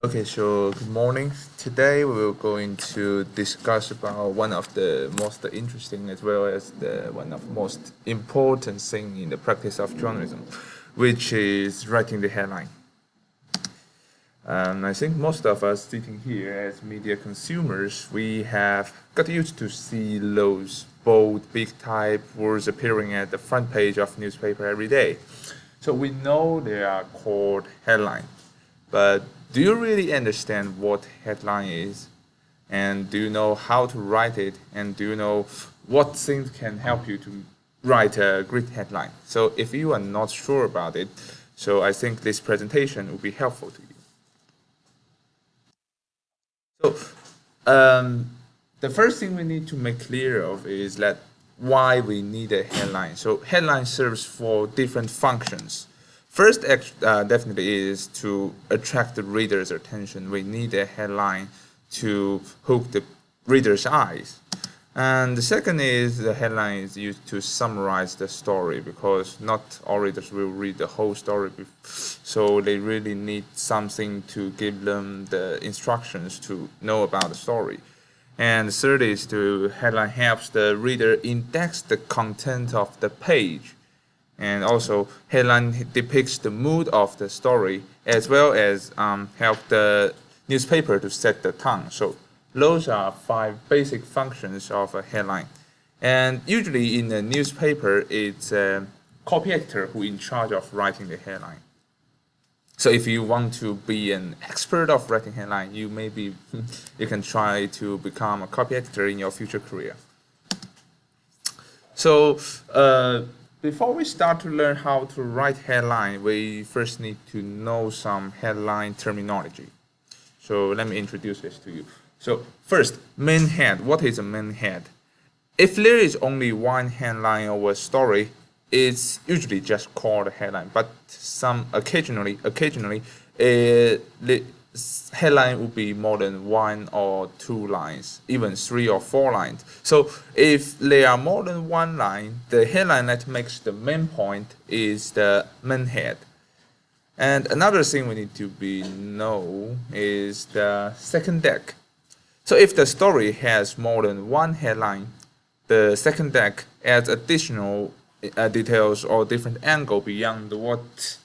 Okay, so good morning. Today we will going to discuss about one of the most interesting as well as the one of most important thing in the practice of journalism, which is writing the headline. I think most of us sitting here as media consumers, we have got used to see those bold, big type words appearing at the front page of newspaper every day. So we know they are called headline. But do you really understand what headline is? And do you know how to write it? And do you know what things can help you to write a great headline? So if you are not sure about it, so I think this presentation will be helpful to you. So the first thing we need to make clear of is that why we need a headline. So headline serves for different functions. First, definitely is to attract the reader's attention. We need a headline to hook the reader's eyes. And the second is the headline is used to summarize the story because not all readers will read the whole story. So they really need something to give them the instructions to know about the story. And the third is the headline helps the reader index the content of the page. And also, headline depicts the mood of the story as well as help the newspaper to set the tone. So those are 5 basic functions of a headline. And usually in a newspaper, it's a copy editor who is in charge of writing the headline. So if you want to be an expert of writing headline, you can try to become a copy editor in your future career. So before we start to learn how to write headline, we first need to know some headline terminology. So let me introduce this to you. So first, main head. What is a main head? If there is only one headline of a story, it's usually just called a headline. But occasionally, the headline will be more than 1 or 2 lines, even 3 or 4 lines. So if there are more than 1 line, the headline that makes the main point is the main head. And another thing we need to know is the second deck. So if the story has more than 1 headline, the second deck adds additional details or different angle beyond what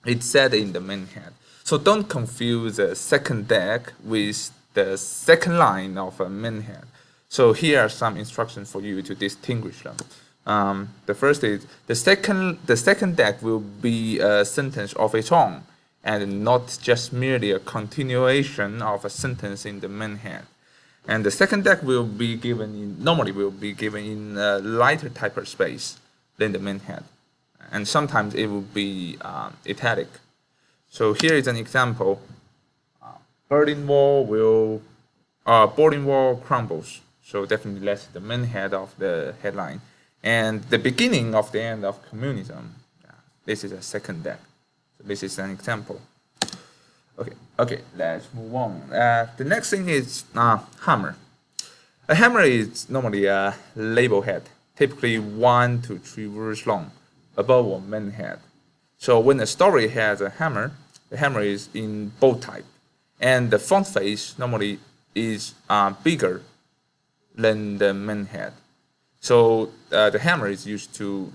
it said in the main head. So don't confuse the second deck with the second line of a main head. So here are some instructions for you to distinguish them. The first is the second deck will be a sentence of its own and not just merely a continuation of a sentence in the main head. And the second deck normally will be given in a lighter type of space than the main head. And sometimes it will be italic. So here is an example. Berlin Wall crumbles. So definitely that's the main head of the headline. And the beginning of the end of communism. This is a second deck. So this is an example. Okay, let's move on. The next thing is hammer. A hammer is normally a label head, typically 1 to 3 words long, above a main head. So when a story has a hammer, the hammer is in bold type, and the font face normally is bigger than the main head. So the hammer is used to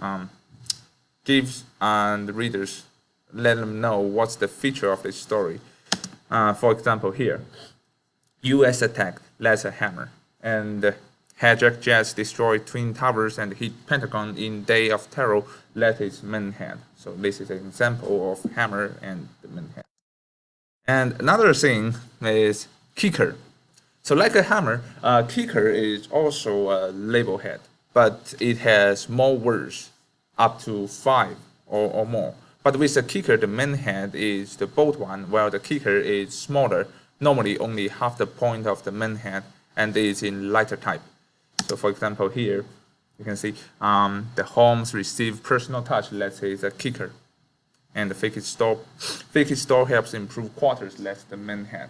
give the readers, let them know what's the feature of the story. For example, here, U.S. attacked, that's a hammer, and hijacked jets destroyed Twin Towers and hit Pentagon in Day of Terror, that is main head. So this is an example of hammer and the main head. And another thing is kicker. So like a hammer, kicker is also a label head, but it has more words, up to 5 or more. But with the kicker, the main head is the bold one, while the kicker is smaller, normally only half the point of the main head, and is in lighter type. So for example here, you can see the homes receive personal touch, let's say is a kicker. And the fake it store helps improve quarters, that's the main head.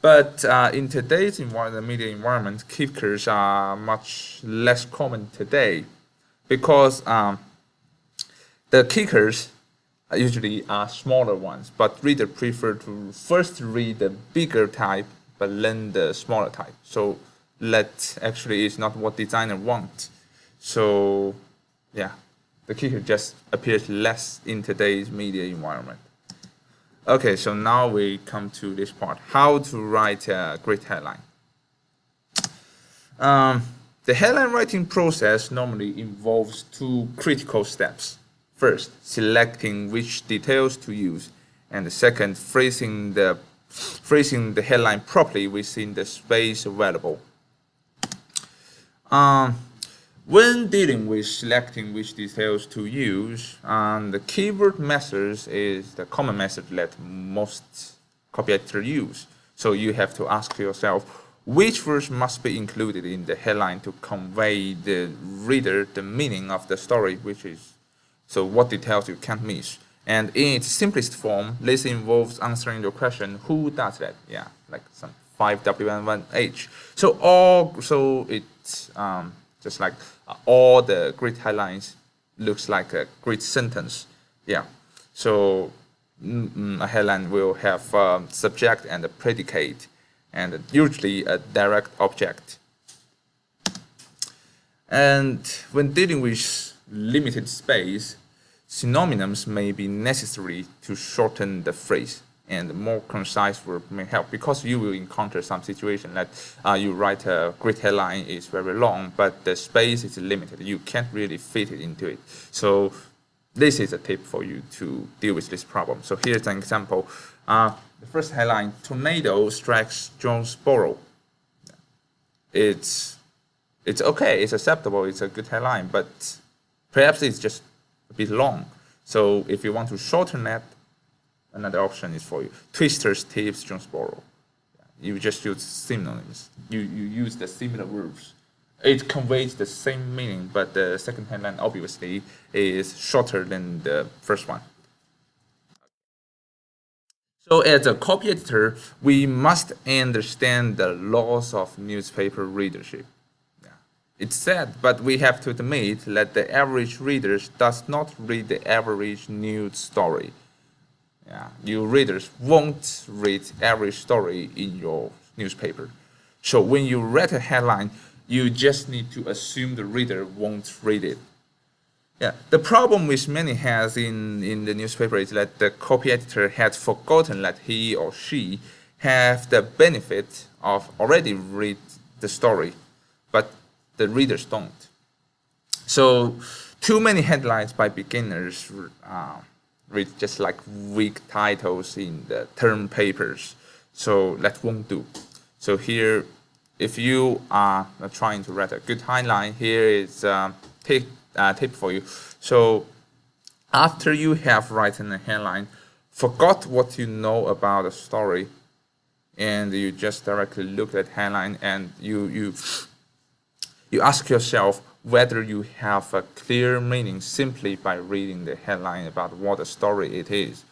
But in today's media environment, kickers are much less common today because the kickers usually are smaller ones, but readers prefer to first read the bigger type, but then the smaller type. So that actually is not what designer want. So yeah, the kicker just appears less in today's media environment. Okay, so now we come to this part, how to write a great headline. The headline writing process normally involves two critical steps. First, selecting which details to use, and the second, phrasing the headline properly within the space available. When dealing with selecting which details to use, the keyword method is the common method that most copy editors use. So you have to ask yourself, which words must be included in the headline to convey the reader the meaning of the story, which is, so what details you can't miss. And in its simplest form, this involves answering your question, who does that? Yeah, like some 5W and 1H. So it's just like all the great headlines looks like a great sentence. Yeah, so a headline will have subject and a predicate, and usually a direct object. And when dealing with limited space, synonyms may be necessary to shorten the phrase, and more concise word may help, because you will encounter some situation that you write a great headline is very long, but the space is limited. You can't really fit it into it. So this is a tip for you to deal with this problem. So here's an example. The first headline, tornado strikes Jonesboro. It's okay, it's acceptable, it's a good headline, but perhaps it's just a bit long. So if you want to shorten that, another option is for you. Twisters tips Jonesboro. You just use synonyms. You use the similar verbs. It conveys the same meaning, but the second headline obviously is shorter than the first one. So as a copy editor, we must understand the laws of newspaper readership. It's sad, but we have to admit that the average reader does not read the average news story. You readers won't read every story in your newspaper. So when you read a headline, you just need to assume the reader won't read it. The problem which many has in the newspaper is that the copy editor has forgotten that he or she have the benefit of already read the story, but the readers don't. So too many headlines by beginners read just like weak titles in the term papers. So that won't do. So here, if you are trying to write a good headline, here is a tip for you. So after you have written a headline, forgot what you know about the story, and you just directly look at headline, and you ask yourself whether you have a clear meaning simply by reading the headline about what a story it is.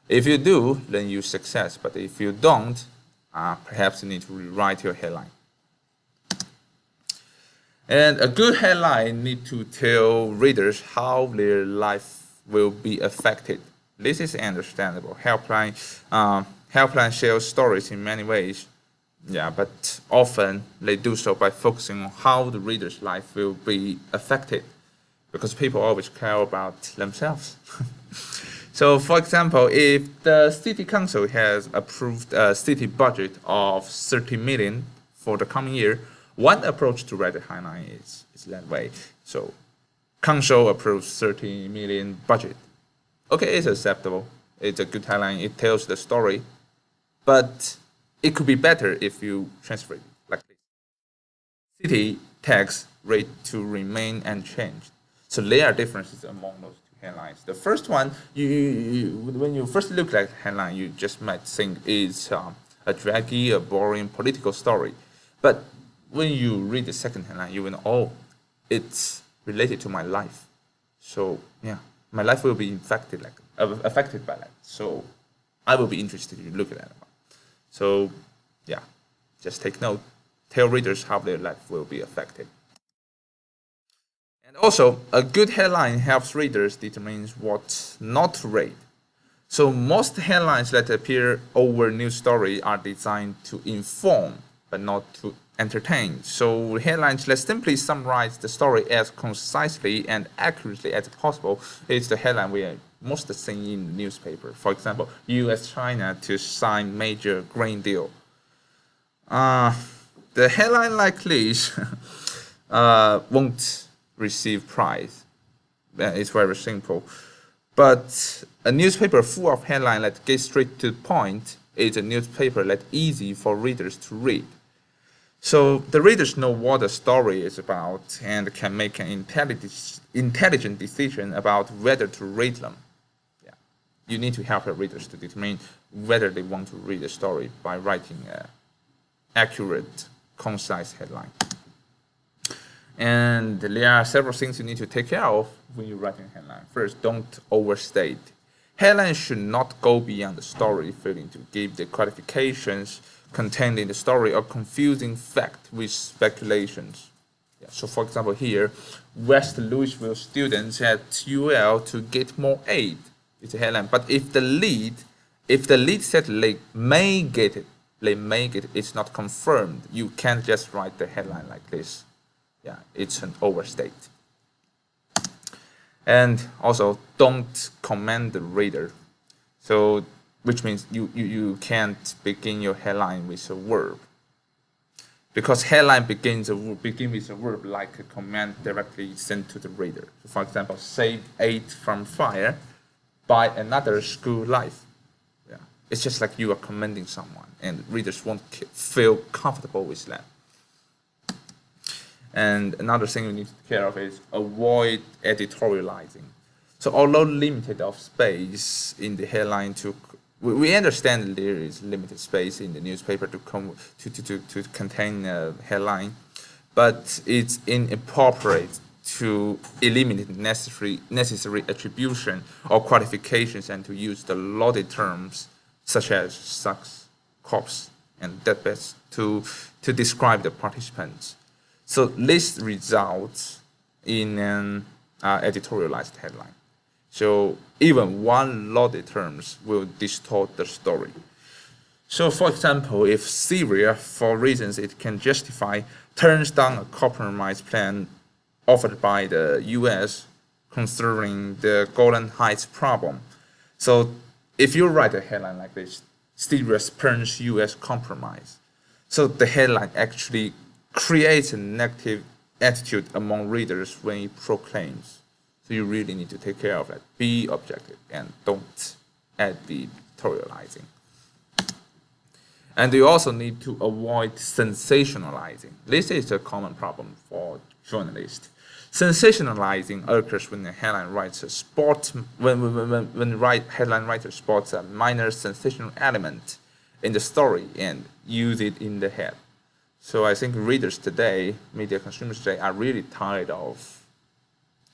If you do, then you success. But if you don't, perhaps you need to rewrite your headline. And a good headline needs to tell readers how their life will be affected. This is understandable. Helpline shares stories in many ways. But often they do so by focusing on how the reader's life will be affected, because people always care about themselves. So, for example, if the city council has approved a city budget of 30 million for the coming year, one approach to write a headline is that way. So, council approves 30 million budget. Okay, it's acceptable. It's a good headline. It tells the story, but it could be better if you transfer it like this. City tax rate to remain unchanged. So there are differences among those two headlines. The first one, when you first look at the headline, you just might think it's a draggy, a boring political story. But when you read the second headline, you will know, oh, it's related to my life. So my life will be affected by that. So I will be interested to look at that. So just take note. Tell readers how their life will be affected. And also, a good headline helps readers determine what not to read. So most headlines that appear over news story are designed to inform, but not to entertain. So headlines that simply summarize the story as concisely and accurately as possible is the headline we are most seen in the newspaper. For example, U.S.-China to sign major grain deal. The headline like this won't receive prize. It's very simple. But a newspaper full of headlines that get straight to the point is a newspaper that's easy for readers to read. So the readers know what the story is about and can make an intelligent decision about whether to read them. Yeah. You need to help the readers to determine whether they want to read the story by writing an accurate, concise headline. And there are several things you need to take care of when you're writing a headline. First, don't overstate. Headlines should not go beyond the story, failing to give the qualifications contained in the story or confusing fact with speculations. Yeah, so for example here, West Louisville students at UL to get more aid. It's a headline. But if the lead said they may get it, it's not confirmed. You can't just write the headline like this. Yeah, it's an overstate. And also, don't command the reader. So, which means you can't begin your headline with a verb. Because headline begin with a verb like a command directly sent to the reader. So for example, save 8 from fire by another school life. Yeah. It's just like you are commanding someone, and readers won't feel comfortable with that. And another thing you need to take care of is avoid editorializing. So although limited of space in the headline we understand that there is limited space in the newspaper to contain a headline, but it's inappropriate to eliminate necessary attribution or qualifications and to use the loaded terms such as sucks, corpse, and deathbeds to describe the participants. So this results in an editorialized headline. So even one loaded terms will distort the story. So for example, if Syria, for reasons it can justify, turns down a compromise plan offered by the US concerning the Golan Heights problem. So if you write a headline like this, Syria spurns US compromise. So the headline actually creates a negative attitude among readers when it proclaims. So you really need to take care of that. Be objective and don't editorializing. And you also need to avoid sensationalizing. This is a common problem for journalists. Sensationalizing occurs when the headline writer spots headline writer spots a minor sensational element in the story and use it in the head. So I think readers today, media consumers today, are really tired of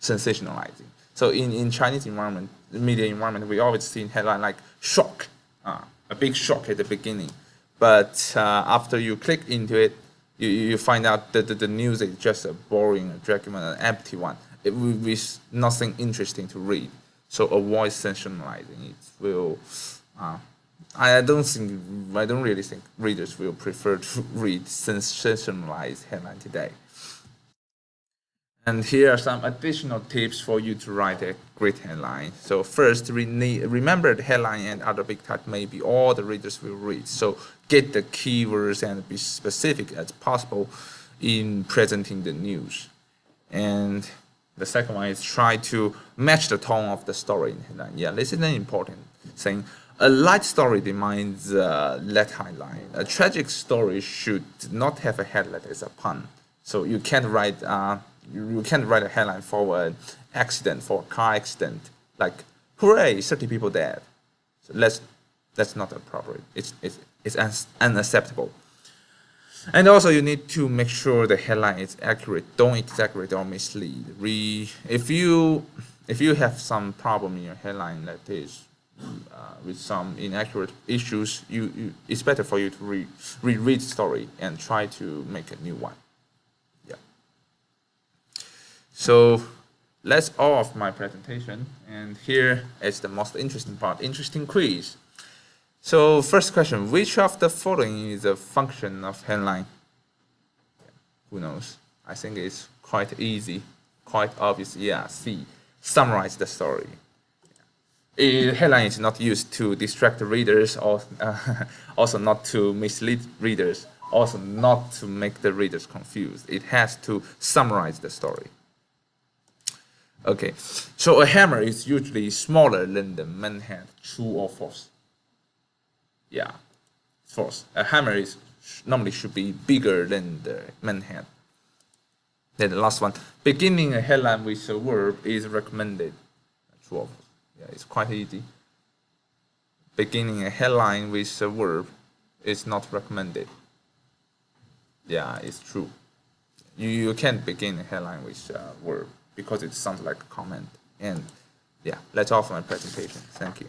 sensationalizing. So in Chinese environment, the media environment, we always see headline like shock, a big shock at the beginning. But after you click into it, you find out that the news is just a boring, a document, an empty one. It with nothing interesting to read. So avoid sensationalizing. It will. I don't really think readers will prefer to read sensationalized headline today. And here are some additional tips for you to write a great headline. So first, remember the headline and other big type may be all the readers will read. So get the keywords and be specific as possible in presenting the news. And the second one is try to match the tone of the story in headline. Yeah, this is an important thing. A light story demands a light headline. A tragic story should not have a headline as a pun. So you can't write a headline for an accident, for a car accident, like "Hooray! 30 people dead." So that's not appropriate. It's unacceptable. And also, you need to make sure the headline is accurate. Don't exaggerate or mislead. If you have some problem in your headline that is with some inaccurate issues, it's better for you to reread the story and try to make a new one. Yeah. So that's all of my presentation, and here is the most interesting part, interesting quiz. So first question, which of the following is a function of headline? Who knows? I think it's quite easy, quite obvious. Yeah, C, summarize the story. Headline is not used to distract readers, or also not to mislead readers, also not to make the readers confused. It has to summarize the story. Okay, so a hammer is usually smaller than the main head. True or false? Yeah, false. A hammer is normally should be bigger than the main head. Then the last one, beginning a headline with a verb is recommended. True or false? Yeah, it's quite easy. Beginning a headline with a verb is not recommended. Yeah, it's true. You can't begin a headline with a verb because it sounds like a comment. And yeah, that's all for my presentation. Thank you.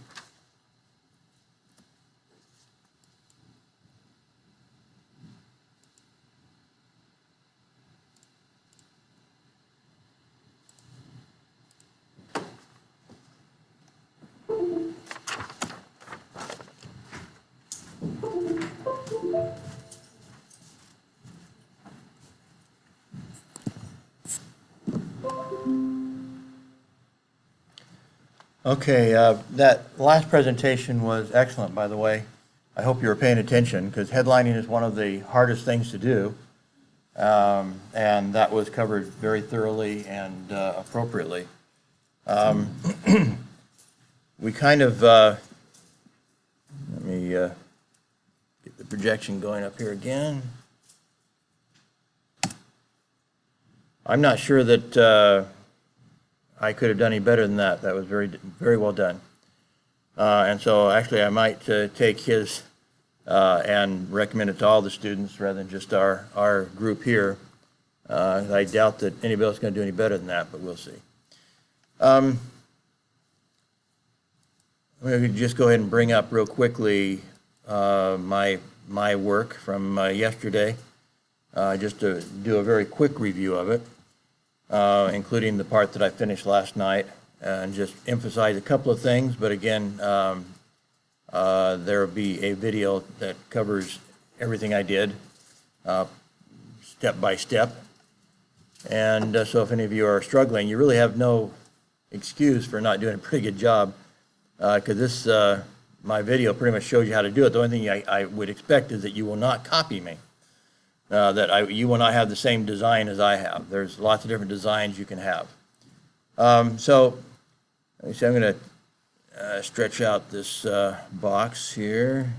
Okay, that last presentation was excellent, by the way. I hope you were paying attention, because headlining is one of the hardest things to do. And that was covered very thoroughly and appropriately. We kind of, let me get the projection going up here again. I'm not sure that I could have done any better than that. That was very well done. And so actually I might take his and recommend it to all the students rather than just our group here. I doubt that anybody else is going to do any better than that, but we'll see. We could just go ahead and bring up real quickly my work from yesterday, just to do a very quick review of it. Including the part that I finished last night, and just emphasize a couple of things. But again, there will be a video that covers everything I did, step by step. And so if any of you are struggling, you really have no excuse for not doing a pretty good job, because this, my video pretty much shows you how to do it. The only thing I would expect is that you will not copy me. You will not have the same design as I have. There's lots of different designs you can have. So let me see, I'm going to stretch out this box here.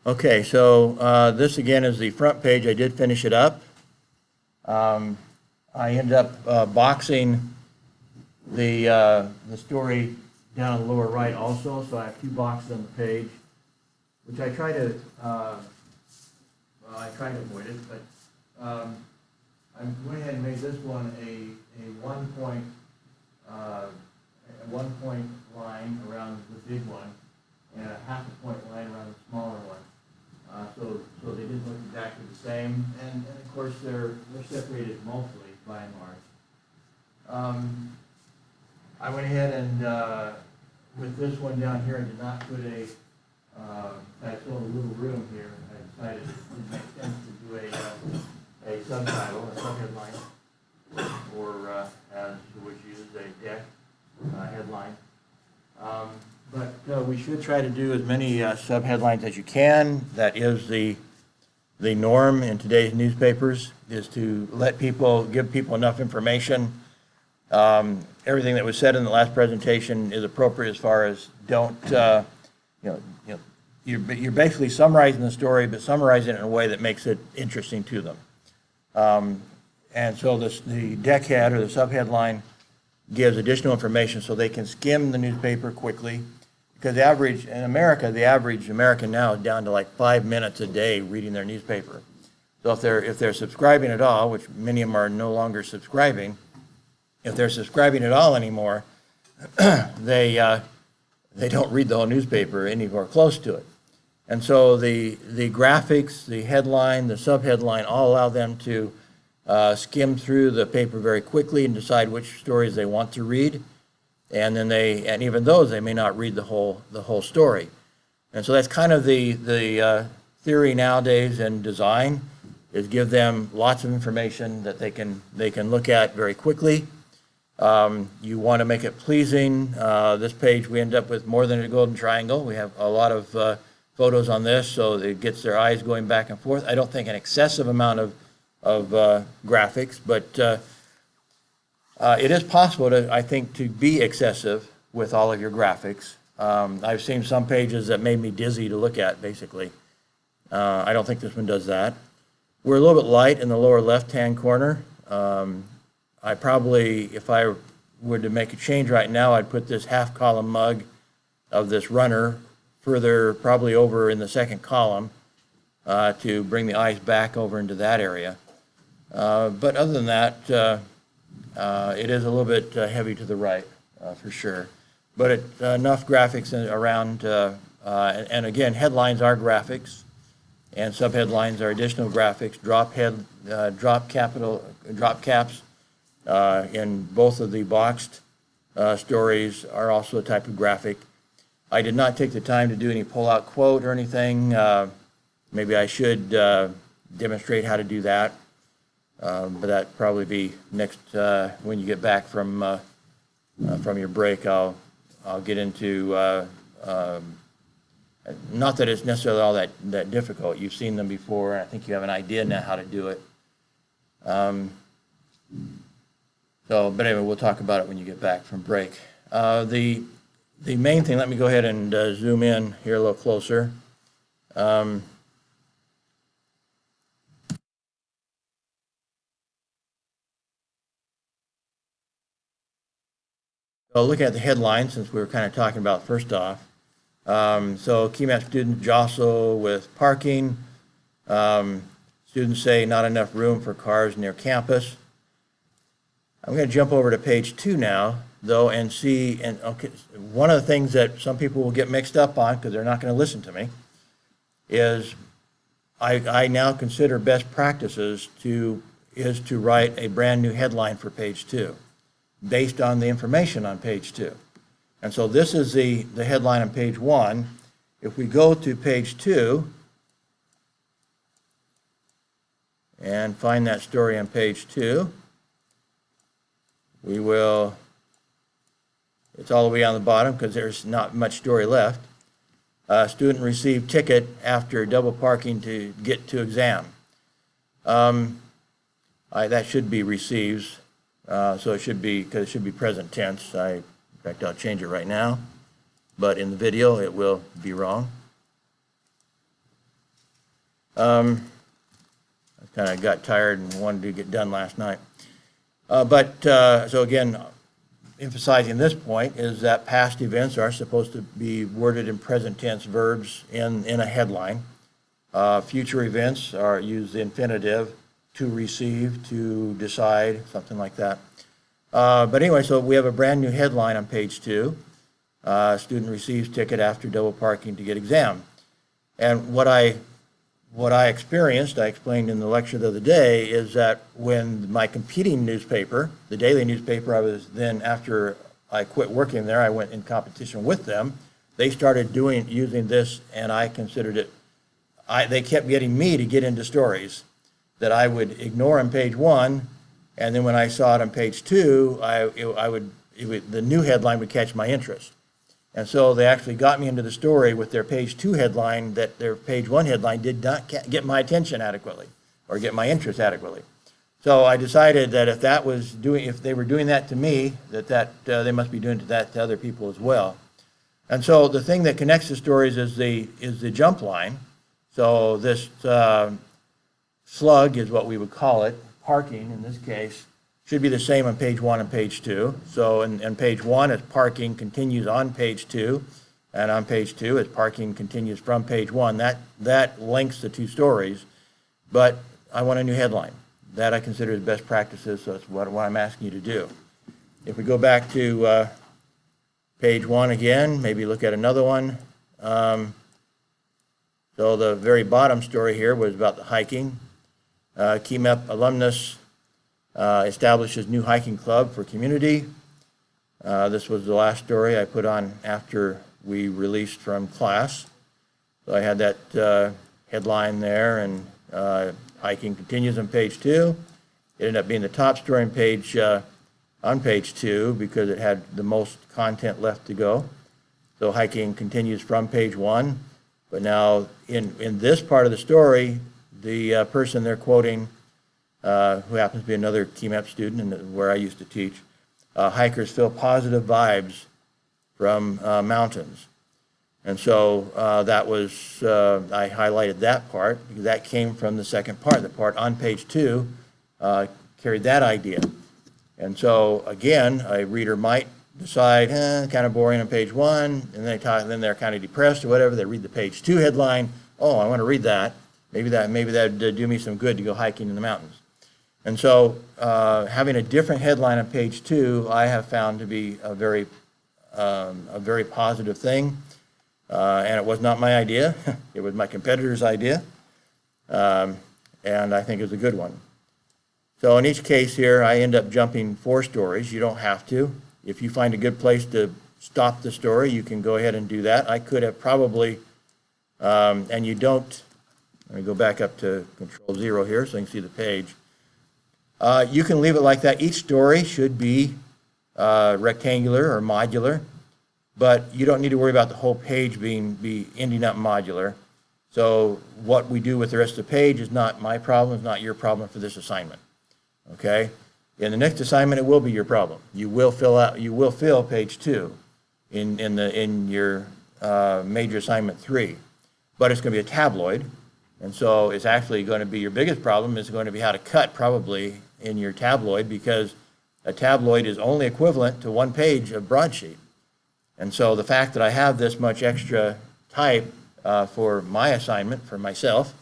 Okay, so this again is the front page. I did finish it up. I ended up boxing the story down in the lower right also, so I have two boxes on the page, which I try to, avoid it, but I went ahead and made this one a 1 point line around the big one, and a 0.5 point line around the smaller one. So they didn't look exactly the same, and of course they're separated mostly by and large. I went ahead and with this one down here, I did not put I still have a little room here. I decided it didn't make sense to do a subtitle, a subheadline, or as was used, a deck headline. But we should try to do as many subheadlines as you can. That is the norm in today's newspapers, is to give people enough information. Everything that was said in the last presentation is appropriate as far as you're basically summarizing the story, but summarizing it in a way that makes it interesting to them. And so the deck head or the subheadline gives additional information so they can skim the newspaper quickly. Because the average American now is down to like 5 minutes a day reading their newspaper. So if they're subscribing at all, which many of them are no longer subscribing, if they're subscribing at all anymore, they don't read the whole newspaper anywhere close to it. And so the graphics, the headline, the subheadline all allow them to skim through the paper very quickly and decide which stories they want to read. And then and even those, they may not read the whole story. And so that's kind of the theory nowadays in design, is give them lots of information that they can look at very quickly. You want to make it pleasing. This page, we end up with more than a golden triangle. We have a lot of photos on this, so it gets their eyes going back and forth. I don't think an excessive amount of graphics, but it is possible, I think, to be excessive with all of your graphics. I've seen some pages that made me dizzy to look at, basically. I don't think this one does that. We're a little bit light in the lower left-hand corner. I probably, if I were to make a change right now, I'd put this half-column mug of this runner further, probably over in the second column, to bring the eyes back over into that area. But other than that, it is a little bit heavy to the right, for sure. But enough graphics around, and again, headlines are graphics, and subheadlines are additional graphics. Drop caps in both of the boxed stories are also a type of graphic. I did not take the time to do any pull-out quote or anything. Maybe I should demonstrate how to do that, but that probably be next when you get back from your break. I'll get into. Not that it's necessarily all that difficult. You've seen them before. I think you have an idea now how to do it. But anyway, we'll talk about it when you get back from break. The main thing, let me go ahead and zoom in here a little closer. I'll look at the headline since we were kind of talking about first off. So key map students jostle with parking. Students say not enough room for cars near campus. I'm going to jump over to page 2 now, though, and see, and okay, one of the things that some people will get mixed up on because they're not going to listen to me is I now consider best practices is to write a brand new headline for page 2 based on the information on page 2. And so this is the headline on page 1. If we go to page 2 and find that story on page 2, we will, it's all the way on the bottom because there's not much story left. Student received ticket after double parking to get to exam. That should be receives, so it should be, because it should be present tense. In fact, I'll change it right now, but in the video it will be wrong. I kind of got tired and wanted to get done last night. So again, emphasizing this point is that past events are supposed to be worded in present tense verbs in a headline. Future events are use the infinitive, to receive, to decide, something like that. But anyway, so we have a brand new headline on page 2. Student receives ticket after double parking to get exam. And what I experienced, I explained in the lecture the other day, is that when my competing newspaper, the daily newspaper, I was then, after I quit working there, I went in competition with them. They started using this, and I considered it, they kept getting me to get into stories that I would ignore on page 1, and then when I saw it on page 2, the new headline would catch my interest. And so they actually got me into the story with their page 2 headline that their page 1 headline did not get my attention adequately or get my interest adequately. So I decided that if they were doing that to me, they must be doing that to other people as well. And so the thing that connects the stories is the jump line. So this slug is what we would call it. Parking, in this case, should be the same on page 1 and page 2. So in page 1, it's parking continues on page 2, and on page 2, it's parking continues from page 1. That links the two stories, but I want a new headline. That I consider as best practices, so it's what I'm asking you to do. If we go back to page 1 again, maybe look at another one. So the very bottom story here was about the hiking. KeyMap alumnus establishes new hiking club for community. This was the last story I put on after we released from class. So I had that headline there, and hiking continues on page 2. It ended up being the top story on page 2 because it had the most content left to go. So hiking continues from page 1. But now in this part of the story, the person they're quoting, who happens to be another KeyMap student and where I used to teach, hikers feel positive vibes from mountains. And so that was, I highlighted that part because that came from the second part. The part on page 2 carried that idea. And so again, a reader might decide, kind of boring on page 1, and then they're kind of depressed or whatever. They read the page 2 headline. Oh, I want to read that. Maybe that'd do me some good to go hiking in the mountains. And so having a different headline on page 2, I have found to be a very positive thing. And it was not my idea. It was my competitor's idea. And I think it was a good one. So in each case here, I end up jumping 4 stories. You don't have to. If you find a good place to stop the story, you can go ahead and do that. I could have probably, and you don't, let me go back up to Control 0 here so you can see the page. You can leave it like that. Each story should be rectangular or modular, but you don't need to worry about the whole page ending up modular. So what we do with the rest of the page is not my problem, it's not your problem for this assignment. Okay? In the next assignment, it will be your problem. You will fill page 2 in your major assignment 3, but it's going to be a tabloid, and so it's actually going to be your biggest problem is going to be how to cut probably in your tabloid, because a tabloid is only equivalent to 1 page of broadsheet. And so the fact that I have this much extra type for my assignment, for myself,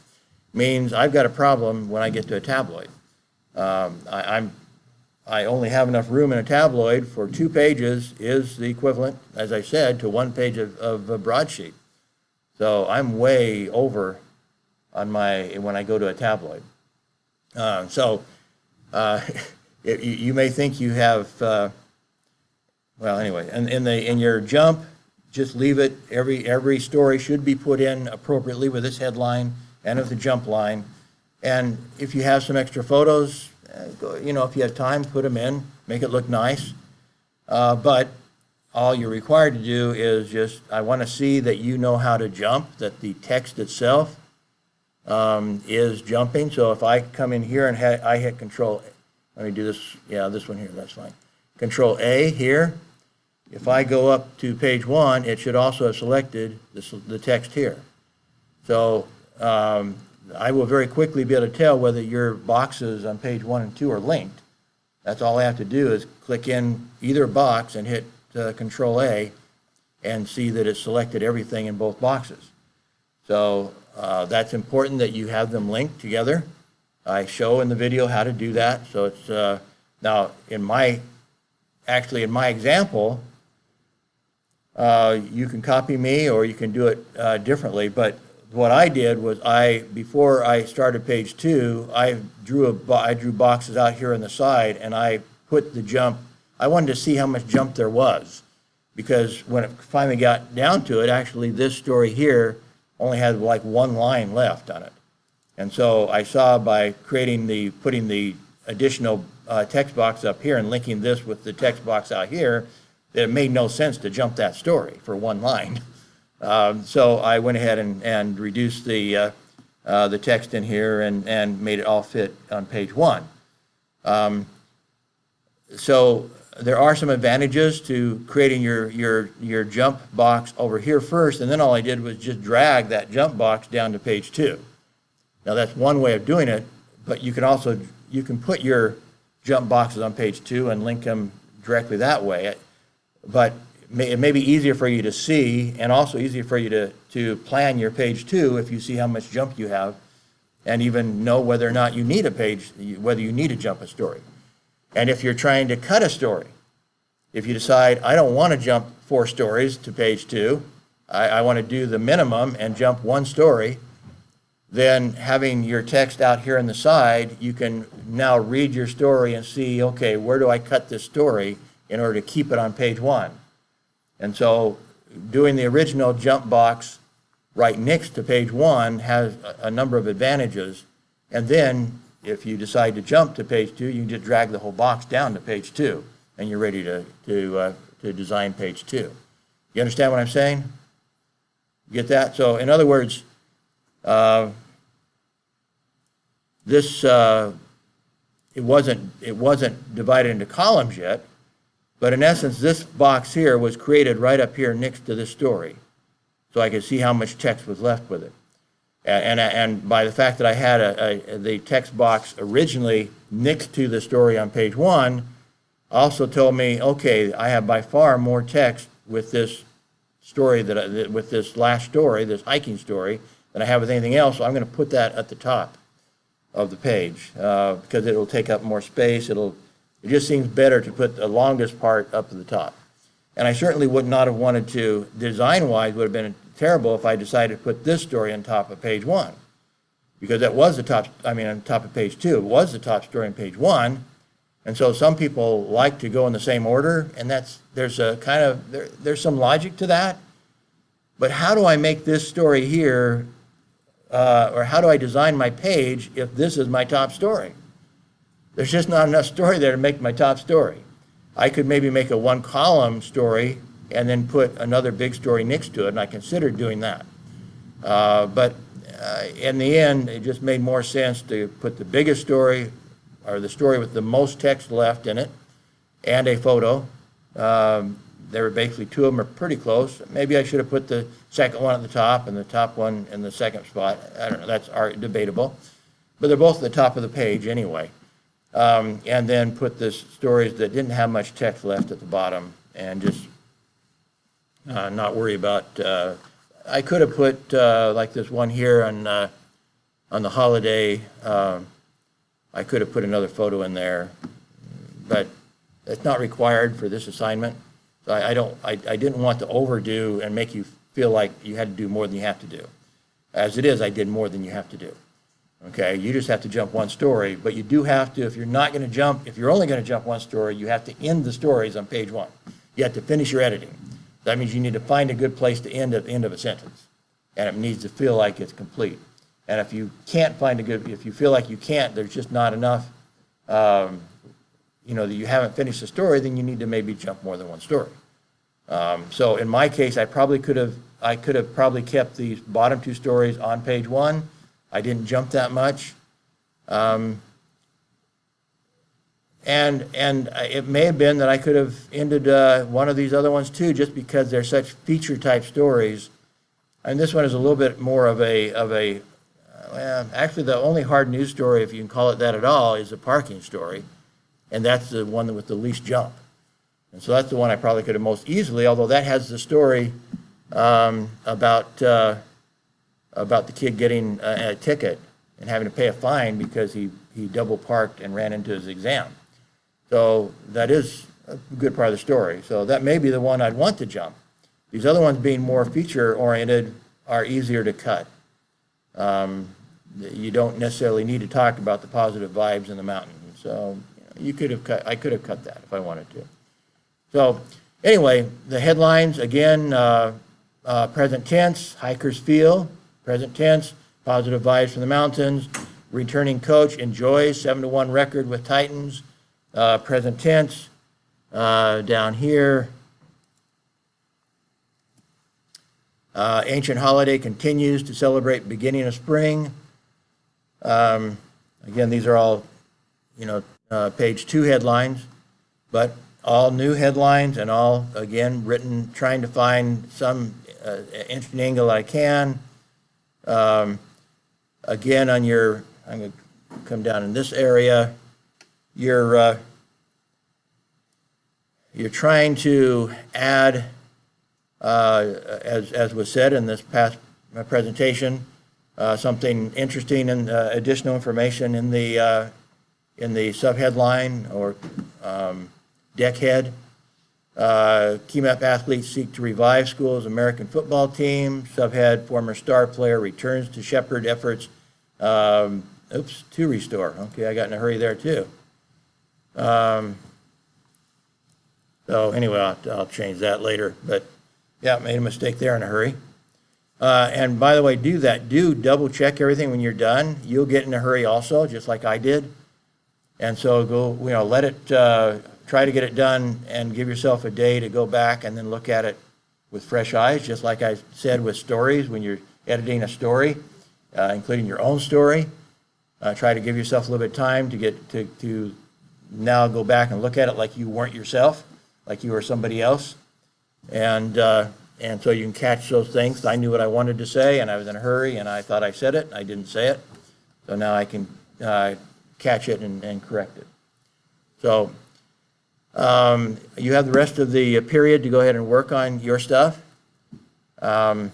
means I've got a problem when I get to a tabloid. I only have enough room in a tabloid for 2 pages is the equivalent, as I said, to 1 page of a broadsheet. So I'm way over on when I go to a tabloid. You may think you have, well, anyway, in your jump, just leave it. Every story should be put in appropriately with this headline and with the jump line. And if you have some extra photos, if you have time, put them in, make it look nice. But all you're required to do is just, I want to see that you know how to jump, that the text itself is jumping. So if I come in here and I hit Control, let me do this, this one here, that's fine. Control A here. If I go up to page 1, it should also have selected the text here. So I will very quickly be able to tell whether your boxes on page 1 and 2 are linked. That's all I have to do is click in either box and hit Control A and see that it's selected everything in both boxes. So that's important that you have them linked together. I show in the video how to do that. So it's now in my example, you can copy me or you can do it differently. But what I did was before I started page 2, I drew boxes out here on the side, and I put the jump. I wanted to see how much jump there was, because when it finally got down to it, actually this story here only had like 1 line left on it. And so I saw by putting the additional text box up here and linking this with the text box out here, that it made no sense to jump that story for 1 line. So I went ahead and reduced the text in here and made it all fit on page 1. So there are some advantages to creating your jump box over here first, and then all I did was just drag that jump box down to page 2. Now that's one way of doing it, but you can put your jump boxes on page 2 and link them directly that way. But it may be easier for you to see, and also easier for you to plan your page 2 if you see how much jump you have, and even know whether or not you need whether you need to jump a story. And if you're trying to cut a story, if you decide, I don't want to jump 4 stories to page 2, I want to do the minimum and jump 1 story, then having your text out here on the side, you can now read your story and see, okay, where do I cut this story in order to keep it on page 1? And so doing the original jump box right next to page 1 has a number of advantages. And then if you decide to jump to page 2, you can just drag the whole box down to page 2, and you're ready to design page 2. You understand what I'm saying? You get that? So in other words, it wasn't divided into columns yet, but in essence, this box here was created right up here next to this story, so I could see how much text was left with it. And by the fact that I had the text box originally next to the story on page 1, also told me, okay, I have by far more text with this story with this last story, this hiking story, than I have with anything else. So I'm going to put that at the top of the page because it will take up more space. It just seems better to put the longest part up at the top. And I certainly would not have wanted to, design-wise, would have been terrible if I decided to put this story on top of page 1, because that was the top, on top of page 2. It was the top story on page 1. And so some people like to go in the same order, and there's some logic to that. But how do I make this story here, or how do I design my page if this is my top story? There's just not enough story there to make my top story. I could maybe make a 1-column story and then put another big story next to it, and I considered doing that. But in the end, it just made more sense to put the biggest story, or the story with the most text left in it, and a photo. There were basically 2 of them are pretty close. Maybe I should have put the second one at the top and the top one in the second spot. I don't know, that's debatable. But they're both at the top of the page anyway. And then put the stories that didn't have much text left at the bottom, and just not worry about, I could have put like this one here on the holiday. I could have put another photo in there, but it's not required for this assignment. So I didn't want to overdo and make you feel like you had to do more than you have to do. As it is, I did more than you have to do. Okay, you just have to jump 1 story, but you do have to, if you're only going to jump 1 story, you have to end the stories on page 1. You have to finish your editing. That means you need to find a good place to end at the end of a sentence, and it needs to feel like it's complete. And if you can't if you feel like you can't, there's just not enough, that you haven't finished the story, then you need to maybe jump more than 1 story. So in my case, I could have probably kept these bottom 2 stories on page 1. I didn't jump that much. And it may have been that I could have ended one of these other ones too, just because they're such feature type stories. And this one is a little bit more of a actually the only hard news story, if you can call it that at all, is the parking story. And that's the one with the least jump. And so that's the one I probably could have most easily, although that has the story about the kid getting a ticket and having to pay a fine because he double parked and ran into his exam. So that is a good part of the story. So that may be the one I'd want to jump. These other ones, being more feature oriented, are easier to cut. You don't necessarily need to talk about the positive vibes in the mountain. So I could have cut that if I wanted to. So anyway, the headlines again, present tense, hikers feel. Present tense, positive vibes from the mountains. Returning coach enjoys 7-1 record with Titans. Present tense, down here. Ancient holiday continues to celebrate beginning of spring. Again, these are all, page 2 headlines, but all new headlines and all, again, written, trying to find some interesting angle I can. Again, I'm going to come down in this area. You're trying to add, as was said in this past presentation, something interesting and additional information in the subheadline or deck head. Key map athletes seek to revive school's American football team. Subhead, former star player returns to shepherd efforts Oops, to restore. Okay, I got in a hurry there too. So anyway, I'll change that later, but yeah, made a mistake there in a hurry. And by the way, do double check everything when you're done. You'll get in a hurry also, just like I did. And so go, let it, try to get it done and give yourself a day to go back and then look at it with fresh eyes, just like I said with stories, when you're editing a story, including your own story. Try to give yourself a little bit of time to get to now go back and look at it like you weren't yourself, like you were somebody else. And so you can catch those things. I knew what I wanted to say, and I was in a hurry, and I thought I said it, and I didn't say it. So now I can catch it and correct it. So you have the rest of the period to go ahead and work on your stuff. And